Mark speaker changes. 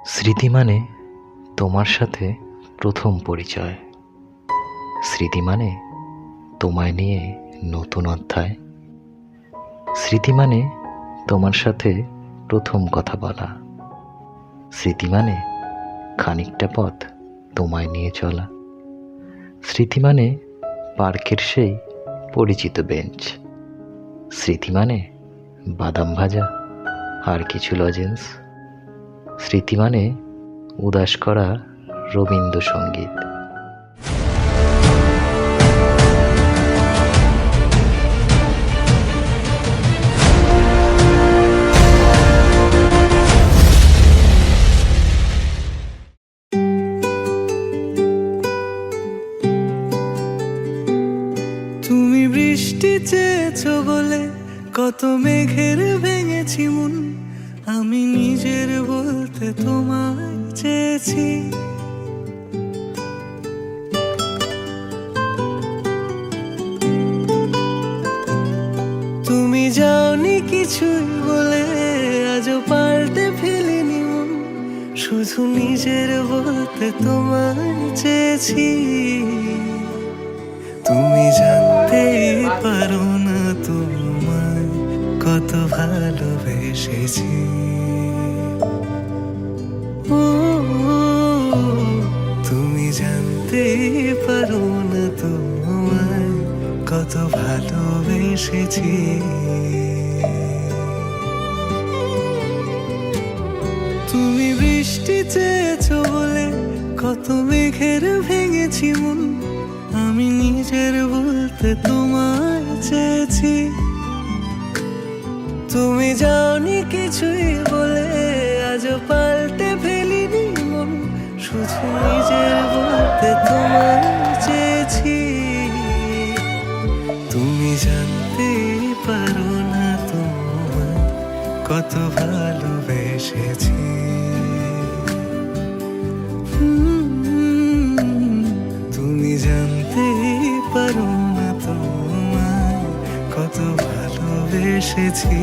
Speaker 1: স্মৃতি মানে তোমার সাথে প্রথম পরিচয়। স্মৃতি মানে তোমায় নিয়ে নতুন অধ্যায়। স্মৃতি মানে তোমার সাথে প্রথম কথা বলা। স্মৃতি মানে খানিকটা পথ তোমায় নিয়ে চলা। স্মৃতি মানে পার্কের সেই পরিচিত বেঞ্চ। স্মৃতি মানে বাদাম ভাজা আর কিছু লজেন্স। স্মৃতি মানে উদাস করা রবীন্দ্রসঙ্গীত।
Speaker 2: তুমি বৃষ্টি চেয়েছো বলে কত মেঘের ভেঙেছি মন, আমি নিজের বলতে তোমায় চেয়েছি। তুমি যাওনি কিছুই বলে আজও পাল্টে ফেলিনি মন, শুধু নিজের বলতে তোমায় চেয়েছি। তুমি জানতেই পারো না তোমায় কত ভালোবেসেছি। ও, তুমি জানতেই পারো না তোমায় কত ভালোবেসেছি। তুমি বৃষ্টি চেয়েছো বলে কত মেঘের ভেঙেছি মন, আমি নিজের বলতে তোমায় চেয়েছি। তুমি যাওনি কিছুই বলে আজও পাল্টে ফেলিনি মন, শুধু নিজের বলতে তোমায় চেয়েছি। তুমি জানতে পারো না তোমায় কত ভালোবেসেছি। তুমি জানতে পারো না তোমায় কত ভালোবেসেছি।